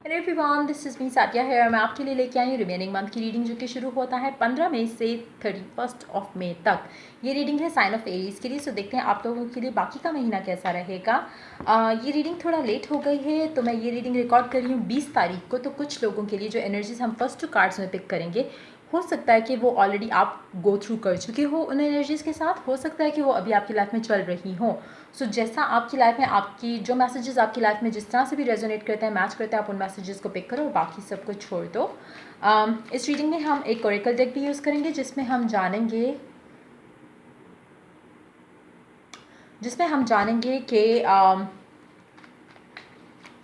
Hello everyone, this is me Sadia है। मैं आपके लिए लेके आई हूँ रिमेनिंग मंथ की रीडिंग, जो कि शुरू होता है 15 मई से 31 मई तक। ये रीडिंग है साइन ऑफ एरीज के लिए। सो देखते हैं आप लोगों के लिए बाकी का महीना कैसा रहेगा। ये रीडिंग थोड़ा लेट हो गई है, तो मैं ये रीडिंग रिकॉर्ड कर रही हूँ 20 तारीख को। तो कुछ लोगों के लिए जो एनर्जीज हम फर्स्ट 2 कार्ड्स में पिक करेंगे, हो सकता है कि वो ऑलरेडी आप गो थ्रू कर चुके हो उन एनर्जीज़ के साथ, हो सकता है कि वो अभी आपकी लाइफ में चल रही हो। सो जैसा आपकी लाइफ में आपकी जो मैसेजेस आपकी लाइफ में जिस तरह से भी रेजोनेट करते हैं, मैच करते हैं, आप उन मैसेजेस को पिक करो और बाकी सब कुछ छोड़ दो। इस रीडिंग में हम एक ओरेकल डेक भी यूज़ करेंगे, जिसमें हम जानेंगे कि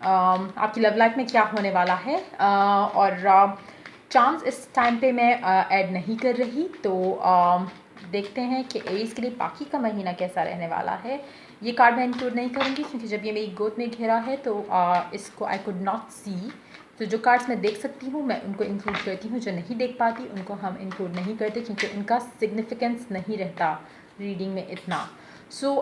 आपकी लव लाइफ में क्या होने वाला है। और चार्म्स इस टाइम पे मैं ऐड नहीं कर रही। तो देखते हैं कि एरीज के लिए बाकी का महीना कैसा रहने वाला है। ये कार्ड मैं इंक्लूड नहीं करूँगी, क्योंकि जब ये मेरी गोद में घेरा है तो इसको आई कुड नॉट सी। तो जो कार्ड्स मैं देख सकती हूँ मैं उनको इंक्लूड करती हूँ, जो नहीं देख पाती उनको हम इंक्लूड नहीं करते, क्योंकि उनका सिग्निफिकेंस नहीं रहता रीडिंग में इतना। सो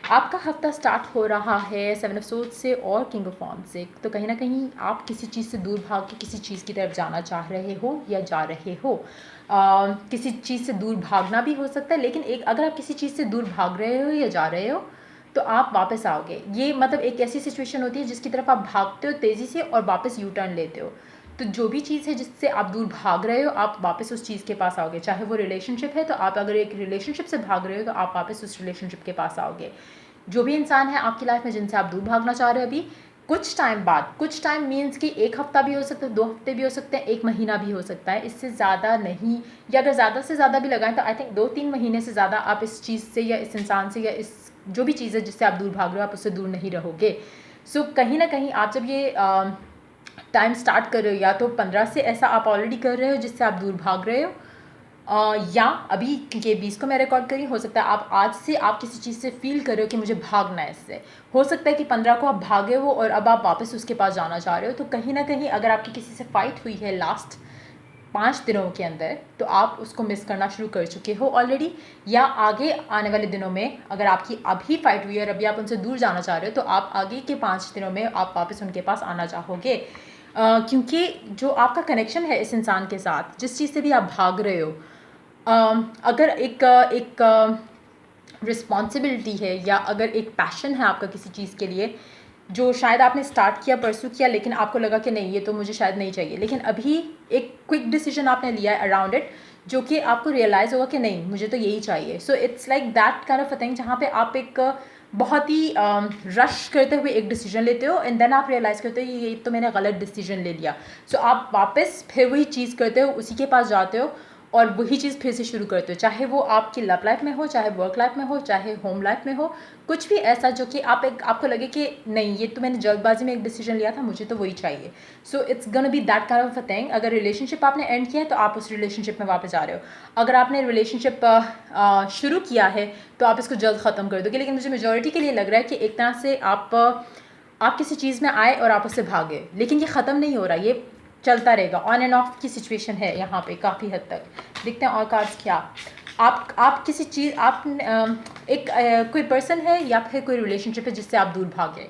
आपका हफ्ता स्टार्ट हो रहा है 7 ऑफ सोर्ड्स से और किंग ऑफ वॉन्ड्स से। तो कहीं ना कहीं आप किसी चीज़ से दूर भाग के किसी चीज़ की तरफ जाना चाह रहे हो या जा रहे हो। किसी चीज़ से दूर भागना भी हो सकता है, लेकिन अगर आप किसी चीज़ से दूर भाग रहे हो या जा रहे हो तो आप वापस आओगे। ये मतलब एक ऐसी सिचुएशन होती है जिसकी तरफ आप भागते हो तेज़ी से और वापस यू टर्न लेते हो। तो जो भी चीज़ है जिससे आप दूर भाग रहे हो, आप वापस उस चीज़ के पास आओगे। चाहे वो रिलेशनशिप है, तो आप अगर एक रिलेशनशिप से भाग रहे हो तो आप वापस उस रिलेशनशिप के पास आओगे। जो भी इंसान है आपकी लाइफ में जिनसे आप दूर भागना चाह रहे हो, अभी कुछ टाइम बाद, कुछ टाइम मीन्स कि 1 हफ्ता भी हो सकता है, 2 हफ्ते भी हो सकते हैं, 1 महीना भी हो सकता है, इससे ज़्यादा नहीं। या अगर ज़्यादा से ज़्यादा भी लगाएं तो आई थिंक 2-3 महीने से ज़्यादा आप इस चीज़ से या इस इंसान से या इस जो भी चीज़ है जिससे आप दूर भाग रहे हो, आप उससे दूर नहीं रहोगे। सो कहीं ना कहीं आप जब ये टाइम स्टार्ट कर रहे हो, या तो 15 से ऐसा आप ऑलरेडी कर रहे हो जिससे आप दूर भाग रहे हो, या अभी ये 20 को मैं रिकॉर्ड करी। हो सकता है आप आज से आप किसी चीज़ से फील कर रहे हो कि मुझे भागना है इससे। हो सकता है कि 15 को आप भागे हो और अब आप वापस उसके पास जाना चाह रहे हो। तो कहीं ना कहीं अगर आपकी किसी से फाइट हुई है लास्ट 5 दिनों के अंदर, तो आप उसको मिस करना शुरू कर चुके हो ऑलरेडी। या आगे आने वाले दिनों में अगर आपकी अभी फाइट हुई है और अभी आप उनसे दूर जाना चाह रहे हो, तो आप आगे के 5 दिनों में आप वापस उनके पास आना चाहोगे। क्योंकि जो आपका कनेक्शन है इस इंसान के साथ, जिस चीज़ से भी आप भाग रहे हो, अगर एक रिस्पॉन्सिबिलिटी है या अगर एक पैशन है आपका किसी चीज़ के लिए, जो शायद आपने स्टार्ट किया, परसू किया, लेकिन आपको लगा कि नहीं, ये तो मुझे शायद नहीं चाहिए, लेकिन अभी एक क्विक डिसीजन आपने लिया है अराउंड इट, जो कि आपको रियलाइज़ होगा कि नहीं, मुझे तो यही चाहिए। So it's like that kind of a thing, जहाँ पे आप एक बहुत ही रश करते हुए एक डिसीजन लेते हो एंड देन आप रियलाइज़ करते हो ये तो मैंने गलत डिसीजन ले लिया। सो आप वापस फिर वही चीज़ करते हो, उसी के पास जाते हो और वही चीज़ फिर से शुरू करते हो, चाहे वो आपकी लव लाइफ में हो, चाहे वर्क लाइफ में हो, चाहे होम लाइफ में हो, कुछ भी ऐसा जो कि आपको लगे कि नहीं, ये तो मैंने जल्दबाजी में एक डिसीजन लिया था, मुझे तो वही चाहिए। So it's gonna be that kind of a thing. अगर रिलेशनशिप आपने एंड किया है तो आप उस रिलेशनशिप में वापस आ रहे हो। अगर आपने रिलेशनशिप शुरू किया है तो आप इसको जल्द ख़त्म कर दोगे। लेकिन मुझे मेजोरिटी के लिए लग रहा है कि एक तरह से आप किसी चीज़ में आए और आप उससे भागे, लेकिन ये ख़त्म नहीं हो रहा, ये चलता रहेगा। ऑन एंड ऑफ की सिचुएशन है यहाँ पे काफ़ी हद तक। देखते हैं और कार्ड्स क्या। आप किसी चीज़ कोई पर्सन है या फिर कोई रिलेशनशिप है जिससे आप दूर भागे।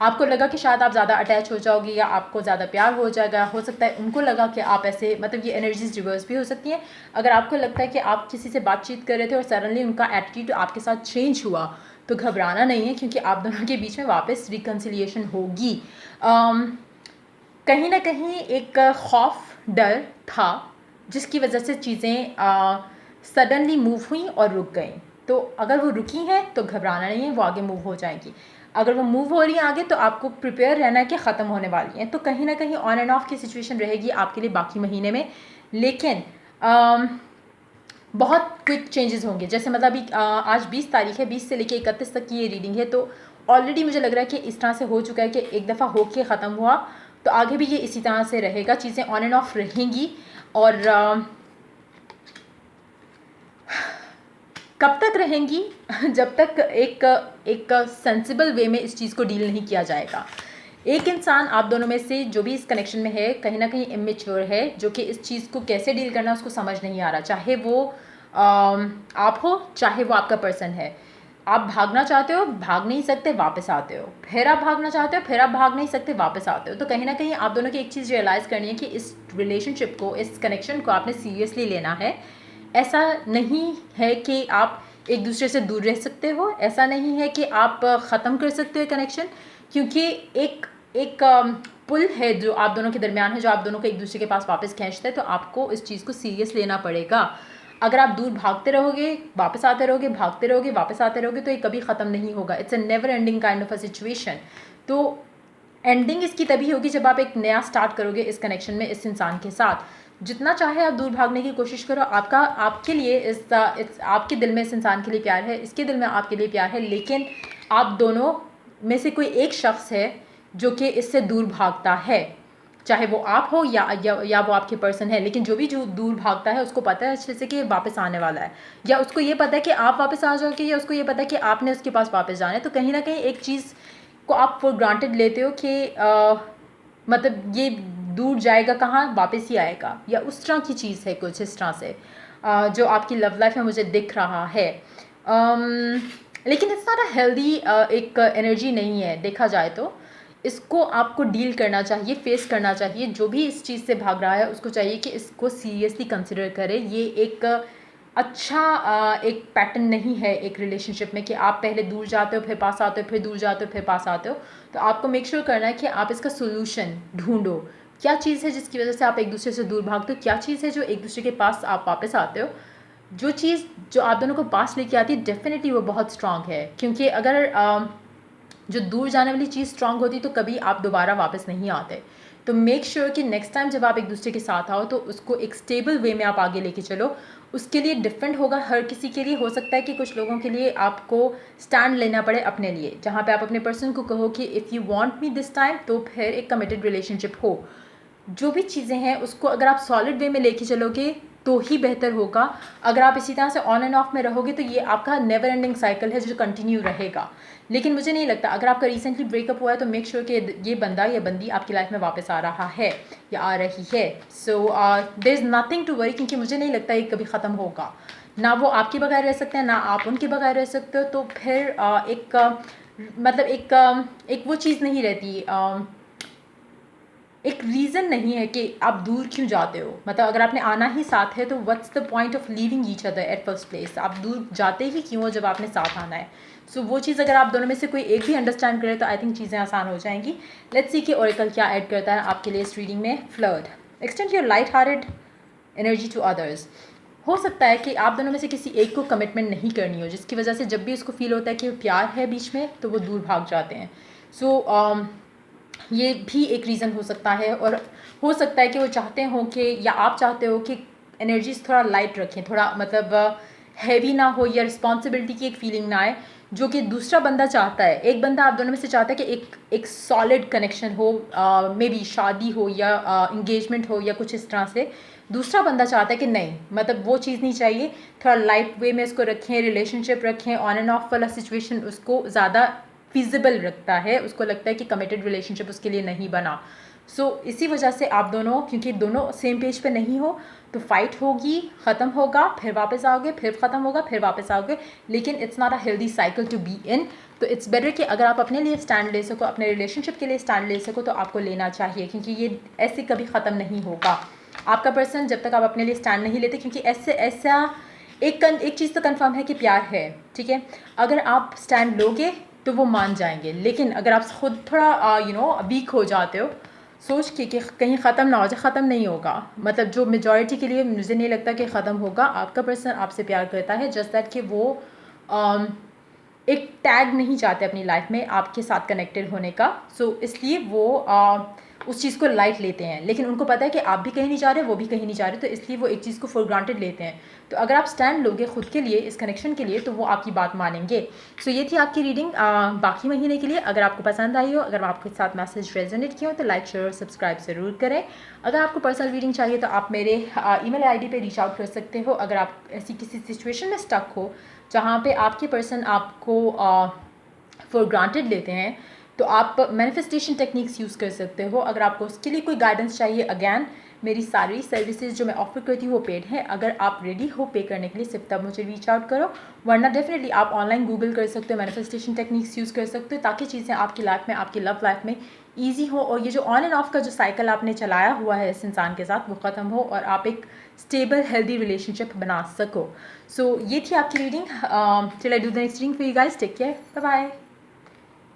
आपको लगा कि शायद आप ज़्यादा अटैच हो जाओगे या आपको ज़्यादा प्यार हो जाएगा। हो सकता है उनको लगा कि आप ऐसे, मतलब ये एनर्जीज रिवर्स भी हो सकती हैं। अगर आपको लगता है कि आप किसी से बातचीत कर रहे थे और सडनली उनका एटीट्यूड आपके साथ चेंज हुआ, तो घबराना नहीं है, क्योंकि आप दोनों के बीच में वापस रिकन्सिलिएशन होगी। कहीं ना कहीं एक खौफ, डर था, जिसकी वजह से चीज़ें सडनली मूव हुई और रुक गई। तो अगर वो रुकी हैं तो घबराना नहीं है, वो आगे मूव हो जाएंगी। अगर वो मूव हो रही हैं आगे, तो आपको प्रिपेयर रहना है कि ख़त्म होने वाली हैं। तो कहीं ना कहीं ऑन एंड ऑफ की सिचुएशन रहेगी आपके लिए बाकी महीने में, लेकिन बहुत क्विक चेंजेस होंगे। जैसे मतलब अभी आज 20 तारीख है, 20 से लेकर 31 तक की ये रीडिंग है, तो ऑलरेडी मुझे लग रहा है कि इस तरह से हो चुका है कि एक दफ़ा होके ख़त्म हुआ, तो आगे भी ये इसी तरह से रहेगा, चीज़ें ऑन एंड ऑफ रहेंगी। और कब तक रहेंगी? जब तक एक सेंसिबल वे में इस चीज़ को डील नहीं किया जाएगा। एक इंसान आप दोनों में से जो भी इस कनेक्शन में है, कहीं ना कहीं इमेच्योर है, जो कि इस चीज़ को कैसे डील करना उसको समझ नहीं आ रहा, चाहे वो आप हो, चाहे वो आपका पर्सन है। आप भागना चाहते हो, भाग नहीं सकते, वापस आते हो, फिर आप भागना चाहते हो, फिर आप भाग नहीं सकते, वापस आते हो। तो कहीं ना कहीं आप दोनों की एक चीज़ रियलाइज़ करनी है कि इस रिलेशनशिप को, इस कनेक्शन को आपने सीरियसली लेना है। ऐसा नहीं है कि आप एक दूसरे से दूर रह सकते हो, ऐसा नहीं है कि आप ख़त्म कर सकते हो कनेक्शन, क्योंकि एक एक पुल है जो आप दोनों के दरमियान है, जो आप दोनों को एक दूसरे के पास वापस खींचता है। तो आपको इस चीज़ को सीरियस लेना पड़ेगा। अगर आप दूर भागते रहोगे, वापस आते रहोगे, भागते रहोगे, वापस आते रहोगे, तो ये कभी ख़त्म नहीं होगा। It's a never ending kind of a situation. तो एंडिंग इसकी तभी होगी जब आप एक नया स्टार्ट करोगे इस कनेक्शन में, इस इंसान के साथ। जितना चाहे आप दूर भागने की कोशिश करो, आपके लिए आपके दिल में इस इंसान के लिए प्यार है, इसके दिल में आपके लिए प्यार है, लेकिन आप दोनों में से कोई एक शख्स है जो कि इससे दूर भागता है। चाहे वो आप हो या वो आपके पर्सन है, लेकिन जो दूर भागता है उसको पता है अच्छे से कि वापस आने वाला है, या उसको ये पता है कि आप वापस आ जाओगे, या उसको ये पता है कि आपने उसके पास वापस जाना है। तो कहीं ना कहीं एक चीज़ को आप फॉर ग्रांटेड लेते हो कि मतलब ये दूर जाएगा कहाँ, वापस ही आएगा, या उस तरह की चीज़ है कुछ इस तरह से जो आपकी लव लाइफ में मुझे दिख रहा है। लेकिन इट्स नॉट अ हेल्दी एक एनर्जी नहीं है देखा जाए तो। इसको आपको डील करना चाहिए, फेस करना चाहिए। जो भी इस चीज़ से भाग रहा है उसको चाहिए कि इसको सीरियसली कंसिडर करे। ये एक अच्छा एक पैटर्न नहीं है एक रिलेशनशिप में कि आप पहले दूर जाते हो, फिर पास आते हो, फिर दूर जाते हो, फिर पास आते हो। तो आपको मेक श्योर करना है कि आप इसका सोल्यूशन ढूंढो। क्या चीज़ है जिसकी वजह से आप एक दूसरे से दूर भागते हो, क्या चीज़ है जो एक दूसरे के पास आप वापस आते हो। जो चीज़ जो आप दोनों को पास लेके आती है, डेफिनेटली वो बहुत स्ट्रांग है। क्योंकि अगर जो दूर जाने वाली चीज़ स्ट्रांग होती तो कभी आप दोबारा वापस नहीं आते। तो मेक श्योर कि नेक्स्ट टाइम जब आप एक दूसरे के साथ आओ तो उसको एक स्टेबल वे में आप आगे लेके चलो। उसके लिए डिफरेंट होगा हर किसी के लिए। हो सकता है कि कुछ लोगों के लिए आपको स्टैंड लेना पड़े अपने लिए, जहाँ पे आप अपने पर्सन को कहो कि if you want me this time, तो फिर एक कमिटेड रिलेशनशिप हो। जो भी चीज़ें हैं उसको अगर आप सॉलिड वे में लेके चलोगे तो ही बेहतर होगा। अगर आप इसी तरह से ऑन एंड ऑफ में रहोगे तो ये आपका नेवर एंडिंग साइकिल है जो कंटिन्यू रहेगा। लेकिन मुझे नहीं लगता, अगर आपका रिसेंटली ब्रेकअप हुआ है तो मेक श्योर कि ये बंदा या बंदी आपकी लाइफ में वापस आ रहा है या आ रही है। So there is nothing to worry, क्योंकि मुझे नहीं लगता ये कभी ख़त्म होगा। ना वो आपके बगैर रह सकते हैं, ना आप उनके बगैर रह सकते हो। तो फिर मतलब एक वो चीज़ नहीं रहती, एक रीज़न नहीं है कि आप दूर क्यों जाते हो। मतलब अगर आपने आना ही साथ है तो what's the point of leaving each other at first place. आप दूर जाते ही क्यों हो जब आपने साथ आना है। सो वो चीज़ अगर आप दोनों में से कोई एक भी अंडरस्टैंड करे तो आई थिंक चीज़ें आसान हो जाएंगी। लेट्स सी कि ओरेकल क्या ऐड करता है आपके लिए इस रीडिंग में। Flirt, extend your light hearted energy to others. हो सकता है कि आप दोनों में से किसी एक को कमिटमेंट नहीं करनी हो, जिसकी वजह से जब भी उसको फील होता है कि प्यार है बीच में तो वो दूर भाग जाते हैं। सो ये भी एक रीज़न हो सकता है। और हो सकता है कि वो चाहते हो कि, या आप चाहते हो कि एनर्जीज थोड़ा लाइट रखें, थोड़ा मतलब हैवी ना हो, या रिस्पॉन्सिबिलिटी की एक फीलिंग ना आए जो कि दूसरा बंदा चाहता है। एक बंदा आप दोनों में से चाहता है कि एक सॉलिड कनेक्शन हो, मे बी शादी हो या इंगेजमेंट हो या कुछ इस तरह से। दूसरा बंदा चाहता है कि नहीं, मतलब वो चीज़ नहीं चाहिए, थोड़ा लाइट वे में इसको रखें, रिलेशनशिप रखें। ऑन एंड ऑफ वाला सिचुएशन उसको ज़्यादा फिजिबल रखता है, उसको लगता है कि कमिटेड रिलेशनशिप उसके लिए नहीं बना। इसी वजह से आप दोनों, क्योंकि दोनों सेम पेज पे नहीं हो, तो फाइट होगी, ख़त्म होगा, फिर वापस आओगे, फिर ख़त्म होगा, फिर वापस आओगे। लेकिन it's not a healthy cycle to be in. तो इट्स बेटर कि अगर आप अपने लिए स्टैंड ले सको, अपने रिलेशनशिप के लिए स्टैंड ले सको, तो आपको लेना चाहिए, क्योंकि ये ऐसे कभी ख़त्म नहीं होगा। आपका पर्सन जब तक आप अपने लिए स्टैंड नहीं लेते, क्योंकि ऐसा एक चीज़ तो कन्फर्म है कि प्यार है, ठीक है। अगर आप स्टैंड लोगे तो वो मान जाएंगे। लेकिन अगर आप खुद थोड़ा वीक हो जाते हो सोच के कि कहीं ख़त्म ना हो जाए, ख़त्म नहीं होगा। मतलब जो मेजॉरिटी के लिए मुझे नहीं लगता कि ख़त्म होगा। आपका पर्सन आपसे प्यार करता है, जस्ट दैट कि वो एक टैग नहीं चाहते अपनी लाइफ में आपके साथ कनेक्टेड होने का। इसलिए वो उस चीज़ को लाइट लेते हैं। लेकिन उनको पता है कि आप भी कहीं नहीं जा रहे, वो भी कहीं नहीं जा रहे, तो इसलिए वो एक चीज़ को फॉर ग्रांटेड लेते हैं। तो अगर आप स्टैंड लोगे खुद के लिए, इस कनेक्शन के लिए, तो वो आपकी बात मानेंगे। ये थी आपकी रीडिंग बाकी महीने के लिए। अगर आपको पसंद आई हो, अगर आपके साथ मैसेज रेजोनेट किया हो, तो लाइक, शेयर और सब्सक्राइब ज़रूर करें। अगर आपको पर्सनल रीडिंग चाहिए तो आप मेरे ईमेल आईडी पे रीच आउट कर सकते हो। अगर आप ऐसी किसी सिचुएशन में स्टक हो जहाँ पे आपके पर्सन आपको फॉर ग्रांटेड लेते हैं, तो आप मैनिफेस्टेशन टेक्निक्स यूज़ कर सकते हो। अगर आपको उसके लिए कोई गाइडेंस चाहिए, अगैन मेरी सारी सर्विसेज जो मैं ऑफर करती हूँ वो पेड है। अगर आप रेडी हो पे करने के लिए सिर्फ तब मुझे रीच आउट करो, वरना डेफिनेटली आप ऑनलाइन गूगल कर सकते हो, मैनिफेस्टेशन टेक्निक्स यूज़ कर सकते हो, ताकि चीज़ें आपकी लाइफ में, आपकी लव लाइफ में ईजी हो, और ये जो ऑन एंड ऑफ का जो साइकिल आपने चलाया हुआ है इस इंसान के साथ वो ख़त्म हो, और आप एक स्टेबल हेल्दी रिलेशनशिप बना सको। सो ये थी आपकी reading. Till I do the next reading for you guys, take care, bye bye.